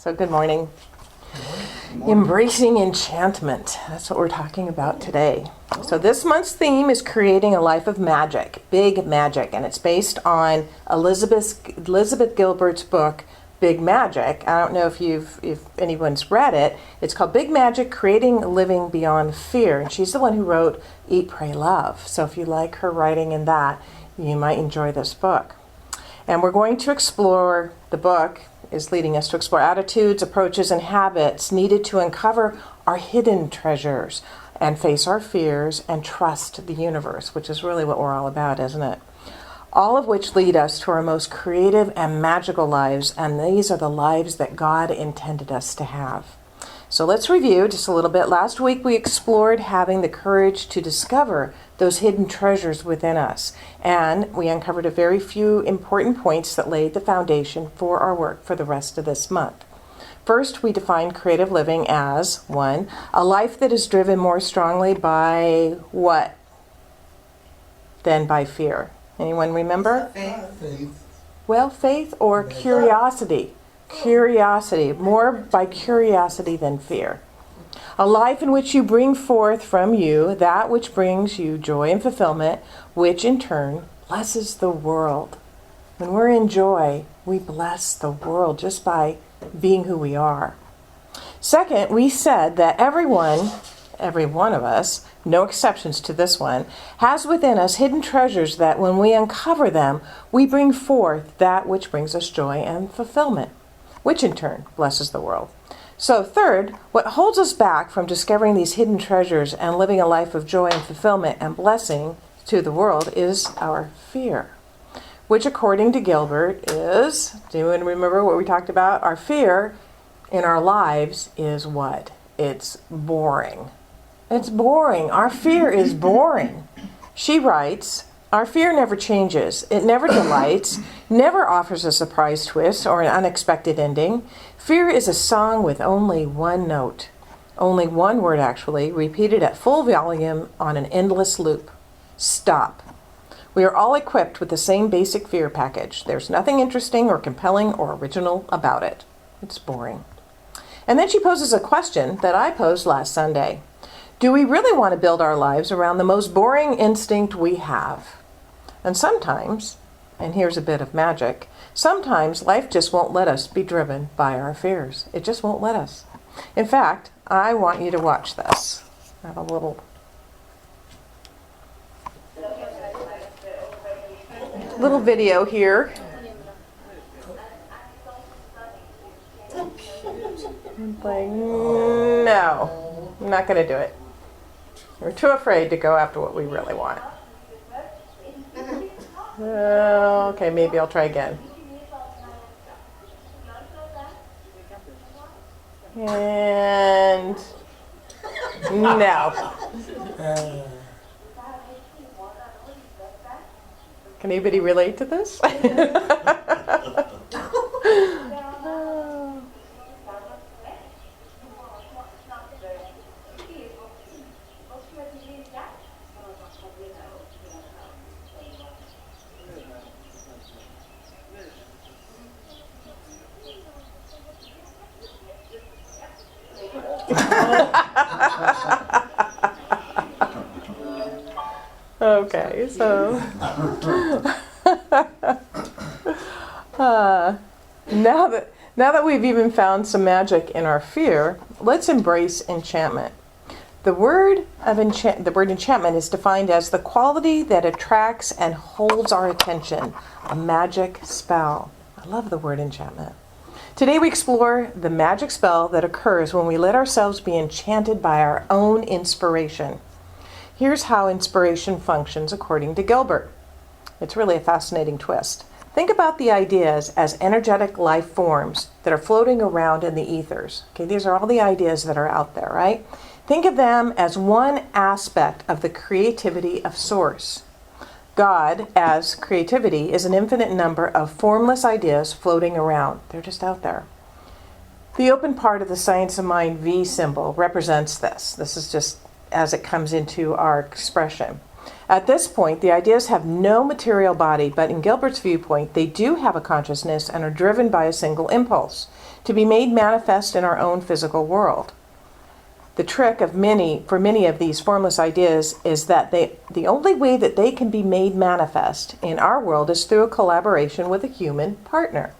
So good morning. Embracing enchantment. That's what we're talking about today. So this month's theme is creating a life of magic, big magic, and it's based on Elizabeth Gilbert's book, Big Magic. I don't know if anyone's read it. It's called Big Magic: Creating a Living Beyond Fear. And she's the one who wrote Eat, Pray, Love. So if you like her writing in that, you might enjoy this book. And we're going to explore, the book is leading us to explore attitudes, approaches, and habits needed to uncover our hidden treasures and face our fears and trust the universe, which is really what we're all about, isn't it? All of which lead us to our most creative and magical lives, and these are the lives that God intended us to have. So let's review just a little bit. Last week we explored having the courage to discover those hidden treasures within us, and we uncovered a very few important points that laid the foundation for our work for the rest of this month. First, we defined creative living as, 1, a life that is driven more strongly by what than by fear? Anyone remember? Faith. Well, faith or curiosity. Curiosity, more by curiosity than fear. A life in which you bring forth from you that which brings you joy and fulfillment, which in turn blesses the world. When we're in joy, we bless the world just by being who we are. Second, we said that every one of us, no exceptions to this one, has within us hidden treasures that when we uncover them, we bring forth that which brings us joy and fulfillment, which in turn blesses the world. So third, what holds us back from discovering these hidden treasures and living a life of joy and fulfillment and blessing to the world is our fear, which according to Gilbert is, do you remember what we talked about? Our fear in our lives is what? It's boring. It's boring. Our fear is boring. She writes, our fear never changes. It never delights, never offers a surprise twist or an unexpected ending. Fear is a song with only one note, only one word actually, repeated at full volume on an endless loop. Stop. We are all equipped with the same basic fear package. There's nothing interesting or compelling or original about it. It's boring. And then she poses a question that I posed last Sunday. Do we really want to build our lives around the most boring instinct we have? And sometimes, and here's a bit of magic, sometimes life just won't let us be driven by our fears. It just won't let us. In fact, I want you to watch this. I have a little video here. I'm like, no, I'm not going to do it. We're too afraid to go after what we really want. Okay, maybe I'll try again. And no. Can anybody relate to this? Okay, so now that we've even found some magic in our fear, let's embrace enchantment. The word enchantment is defined as the quality that attracts and holds our attention, a magic spell. I love the word enchantment. Today we explore the magic spell that occurs when we let ourselves be enchanted by our own inspiration. Here's how inspiration functions according to Gilbert. It's really a fascinating twist. Think about the ideas as energetic life forms that are floating around in the ethers. Okay, these are all the ideas that are out there, right? Think of them as one aspect of the creativity of Source. God, as creativity, is an infinite number of formless ideas floating around. They're just out there. The open part of the Science of Mind V symbol represents this. This is just as it comes into our expression. At this point, the ideas have no material body, but in Gilbert's viewpoint, they do have a consciousness and are driven by a single impulse. to be made manifest in our own physical world. The trick for many of these formless ideas is that the only way that they can be made manifest in our world is through a collaboration with a human partner.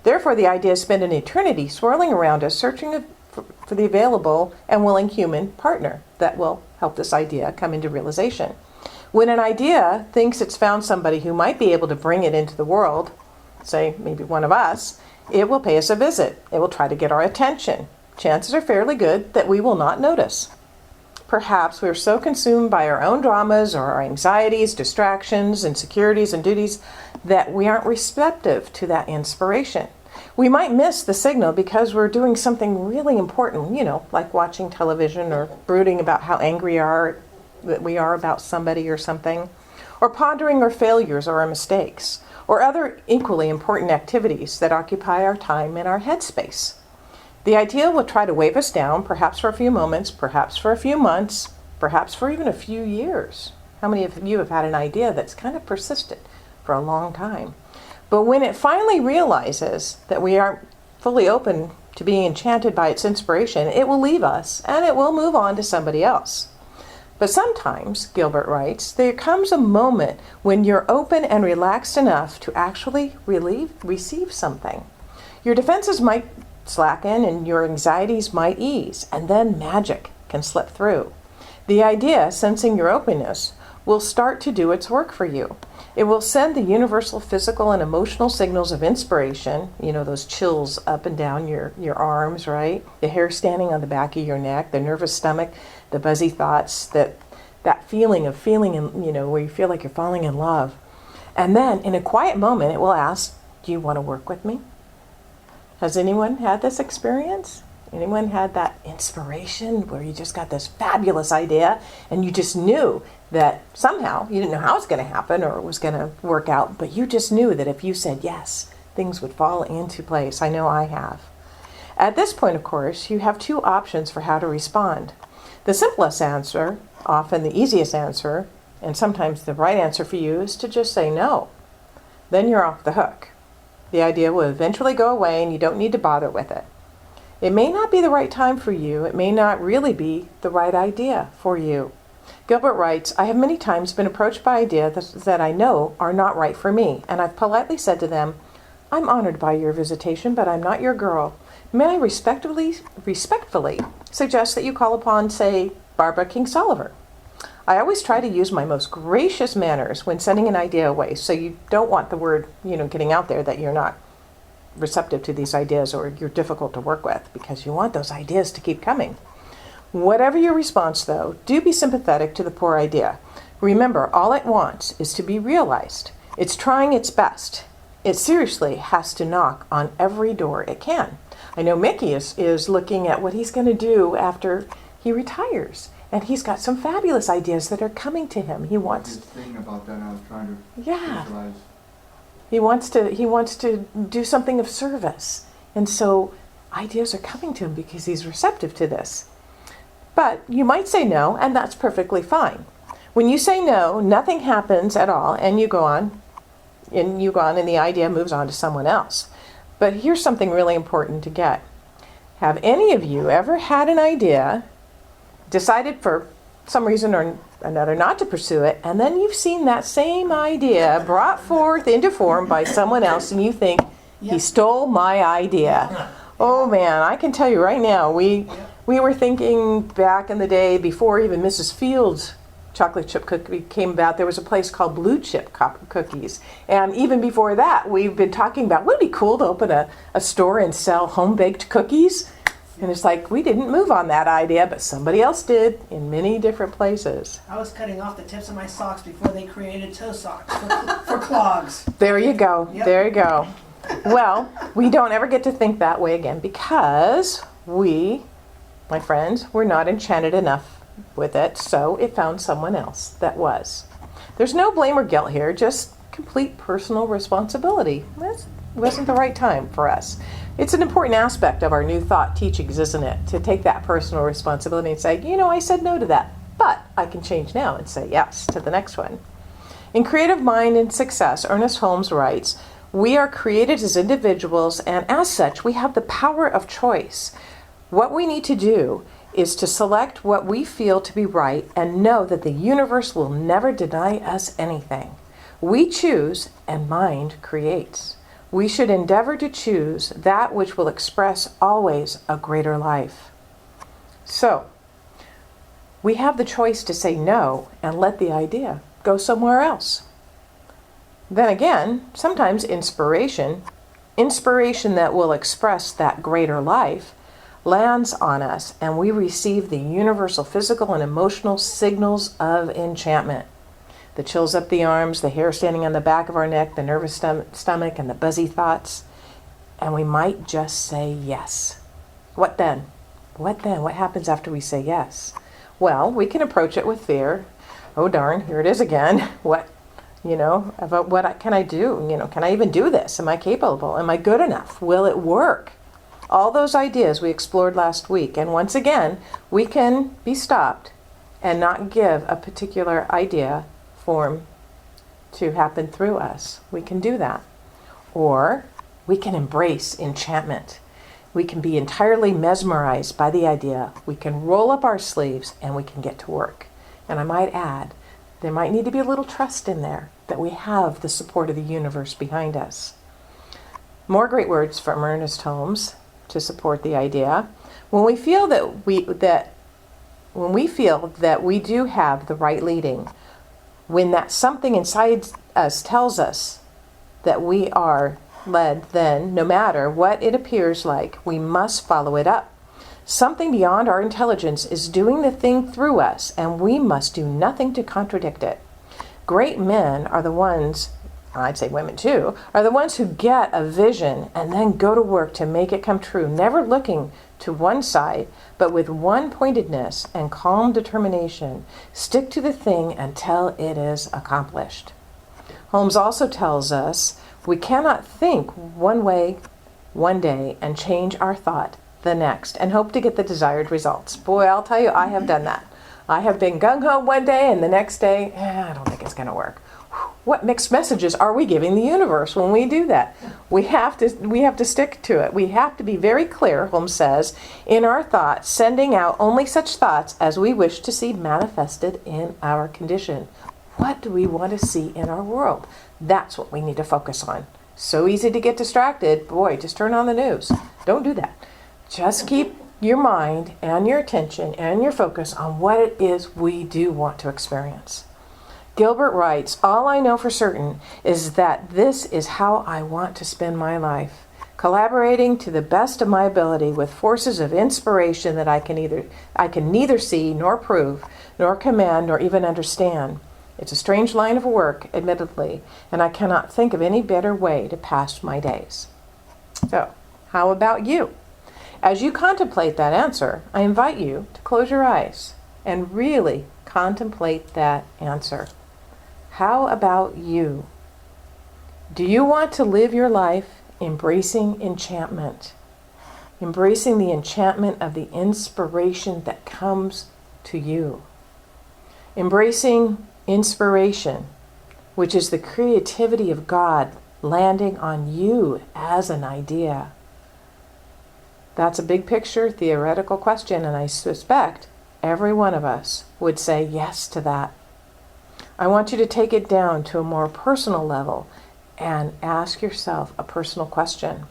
Therefore, the ideas spend an eternity swirling around us, searching for the available and willing human partner that will help this idea come into realization. When an idea thinks it's found somebody who might be able to bring it into the world, say maybe one of us, it will pay us a visit. It will try to get our attention. Chances are fairly good that we will not notice. Perhaps we're so consumed by our own dramas or our anxieties, distractions, insecurities, and duties that we aren't receptive to that inspiration. We might miss the signal because we're doing something really important, like watching television or brooding about how angry we are about somebody or something, or pondering our failures or our mistakes, or other equally important activities that occupy our time and our headspace. The idea will try to wave us down, perhaps for a few moments, perhaps for a few months, perhaps for even a few years. How many of you have had an idea that's kind of persisted for a long time? But when it finally realizes that we aren't fully open to being enchanted by its inspiration, it will leave us and it will move on to somebody else. But sometimes, Gilbert writes, there comes a moment when you're open and relaxed enough to actually receive something. Your defenses might slacken and your anxieties might ease, and then magic can slip through. The idea, sensing your openness, will start to do its work for you. It will send the universal physical and emotional signals of inspiration, those chills up and down your arms, right? The hair standing on the back of your neck, the nervous stomach, the buzzy thoughts, that feeling of where you feel like you're falling in love. And then in a quiet moment, it will ask, do you want to work with me? Has anyone had this experience? Anyone had that inspiration where you just got this fabulous idea and you just knew that somehow, you didn't know how it was going to happen or it was going to work out, but you just knew that if you said yes, things would fall into place. I know I have. At this point, of course, you have two options for how to respond. The simplest answer, often the easiest answer, and sometimes the right answer for you is to just say no. Then you're off the hook. The idea will eventually go away and you don't need to bother with it. It may not be the right time for you. It may not really be the right idea for you. Gilbert writes, I have many times been approached by ideas that I know are not right for me, and I've politely said to them, I'm honored by your visitation, but I'm not your girl. May I respectfully suggest that you call upon, say, Barbara Kingsolver. I always try to use my most gracious manners when sending an idea away, so you don't want the word, getting out there that you're not receptive to these ideas or you're difficult to work with, because you want those ideas to keep coming. Whatever your response, though, do be sympathetic to the poor idea. Remember, all it wants is to be realized. It's trying its best. It seriously has to knock on every door it can. I know Mickey is looking at what he's going to do after he retires. And he's got some fabulous ideas that are coming to him. He wants. This thing about that I was trying to visualize. He wants to do something of service, and so ideas are coming to him because he's receptive to this. But you might say no, and that's perfectly fine. When you say no, nothing happens at all, and you go on, and the idea moves on to someone else. But here's something really important to get. Have any of you ever had an idea, decided for some reason or another not to pursue it, and then you've seen that same idea brought forth into form by someone else, and you think, he stole my idea. Oh man, I can tell you right now, we were thinking back in the day before even Mrs. Fields' chocolate chip cookie came about, there was a place called Blue Chip Cookies. And even before that, we've been talking about, wouldn't it be cool to open a store and sell home-baked cookies? And it's like, we didn't move on that idea, but somebody else did in many different places. I was cutting off the tips of my socks before they created toe socks for clogs. There you go. Yep. There you go. Well, we don't ever get to think that way again because we, my friends, were not enchanted enough with it, so it found someone else that was. There's no blame or guilt here, just complete personal responsibility. That wasn't the right time for us. It's an important aspect of our new thought teachings, isn't it? To take that personal responsibility and say, I said no to that, but I can change now and say yes to the next one. In Creative Mind and Success, Ernest Holmes writes, We are created as individuals, and as such, we have the power of choice. What we need to do is to select what we feel to be right and know that the universe will never deny us anything. We choose, and mind creates. We should endeavor to choose that which will express always a greater life. So, we have the choice to say no and let the idea go somewhere else. Then again, sometimes inspiration that will express that greater life, lands on us, and we receive the universal physical and emotional signals of enchantment. The chills up the arms, the hair standing on the back of our neck, the nervous stomach, and the buzzy thoughts. And we might just say yes. What then? What then? What happens after we say yes? Well, we can approach it with fear. Oh darn, here it is again. What can I do? Can I even do this? Am I capable? Am I good enough? Will it work? All those ideas we explored last week. And once again, we can be stopped and not give a particular idea form to happen through us. We can do that. Or we can embrace enchantment. We can be entirely mesmerized by the idea. We can roll up our sleeves and we can get to work. And I might add, there might need to be a little trust in there that we have the support of the universe behind us. More great words from Ernest Holmes to support the idea. When we feel that we do have the right leading, when that something inside us tells us that we are led, then no matter what it appears like, we must follow it up. Something beyond our intelligence is doing the thing through us, and we must do nothing to contradict it. Great men are the ones, I'd say women too, are the ones who get a vision and then go to work to make it come true, never looking to one side, but with one-pointedness and calm determination, stick to the thing until it is accomplished. Holmes also tells us we cannot think one way one day and change our thought the next and hope to get the desired results. Boy, I'll tell you, I have done that. I have been gung-ho one day and the next day, I don't think it's going to work. What mixed messages are we giving the universe when we do that? We have to stick to it. We have to be very clear, Holmes says, in our thoughts, sending out only such thoughts as we wish to see manifested in our condition. What do we want to see in our world? That's what we need to focus on. So easy to get distracted. Boy, just turn on the news. Don't do that. Just keep your mind and your attention and your focus on what it is we do want to experience. Gilbert writes, "All I know for certain is that this is how I want to spend my life, collaborating to the best of my ability with forces of inspiration that I can neither see nor prove, nor command, nor even understand. It's a strange line of work, admittedly, and I cannot think of any better way to pass my days." So, how about you? As you contemplate that answer, I invite you to close your eyes and really contemplate that answer. How about you? Do you want to live your life embracing enchantment? Embracing the enchantment of the inspiration that comes to you. Embracing inspiration, which is the creativity of God landing on you as an idea. That's a big picture, theoretical question, and I suspect every one of us would say yes to that. I want you to take it down to a more personal level and ask yourself a personal question.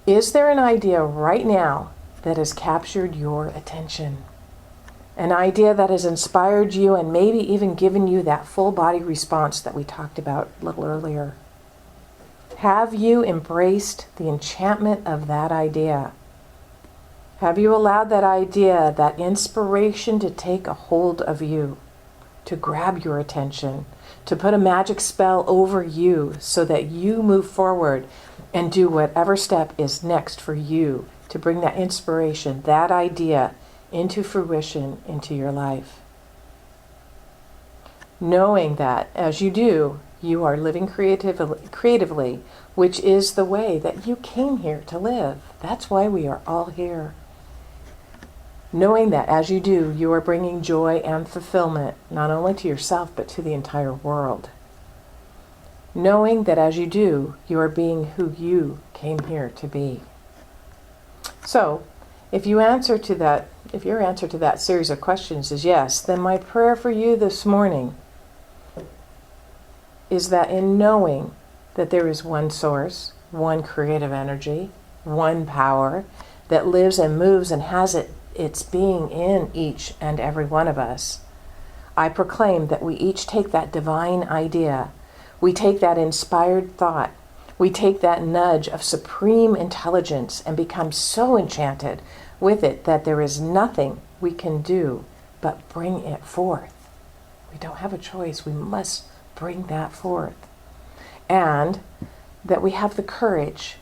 Is there an idea right now that has captured your attention? An idea that has inspired you and maybe even given you that full body response that we talked about a little earlier? Have you embraced the enchantment of that idea? Have you allowed that idea, that inspiration to take a hold of you, to grab your attention, to put a magic spell over you so that you move forward and do whatever step is next for you to bring that inspiration, that idea into fruition into your life? Knowing that as you do, you are living creatively, which is the way that you came here to live. That's why we are all here. Knowing that as you do, you are bringing joy and fulfillment, not only to yourself, but to the entire world. knowing that as you do, you are being who you came here to be. So, if your answer to that series of questions is yes, then my prayer for you this morning is that in knowing that there is one source, one creative energy, one power that lives and moves and has its being in each and every one of us, I proclaim that we each take that divine idea, we take that inspired thought, we take that nudge of supreme intelligence and become so enchanted with it that there is nothing we can do but bring it forth. We don't have a choice. We must bring that forth. And that we have the courage,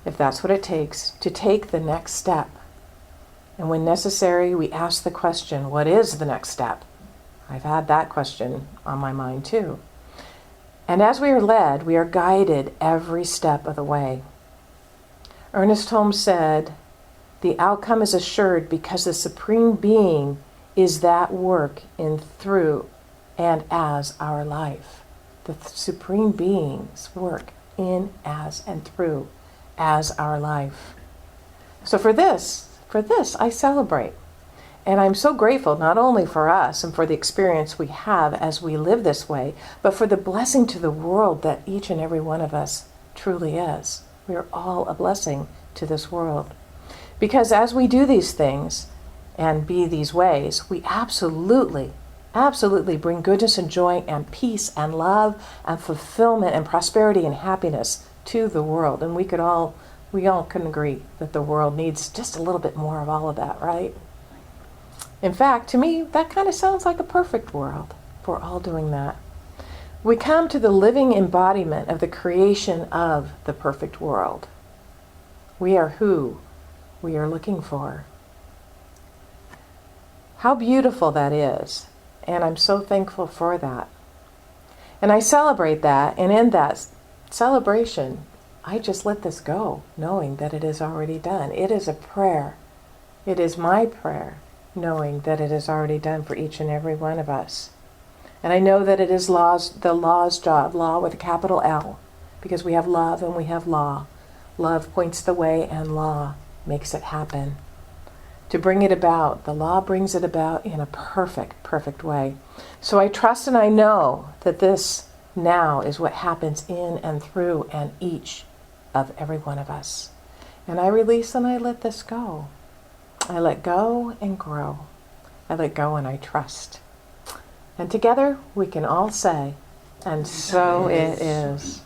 if that's what it takes, to take the next step. And when necessary, we ask the question, what is the next step? I've had that question on my mind too. And as we are led, we are guided every step of the way. Ernest Holmes said, the outcome is assured because the Supreme Being is that work in, through, and as our life. The Supreme Being's work in, as, and through, as our life. So for this, I celebrate. And I'm so grateful not only for us and for the experience we have as we live this way, but for the blessing to the world that each and every one of us truly is. We are all a blessing to this world. Because as we do these things and be these ways, we absolutely bring goodness and joy and peace and love and fulfillment and prosperity and happiness to the world. And we all can agree that the world needs just a little bit more of all of that, right? In fact, to me, that kind of sounds like a perfect world if we're all doing that. We come to the living embodiment of the creation of the perfect world. We are who we are looking for. How beautiful that is. And I'm so thankful for that. And I celebrate that. And in that celebration, I just let this go, knowing that it is already done. It is a prayer. It is my prayer, knowing that it is already done for each and every one of us. And I know that it is the law's job, law with a capital L, because we have love and we have law. Love points the way and law makes it happen. To bring it about, the law brings it about in a perfect way. So I trust and I know that this now is what happens in and through and each of every one of us. And I release and I let this go. I let go and grow. I let go and I trust. And together we can all say, and so it is.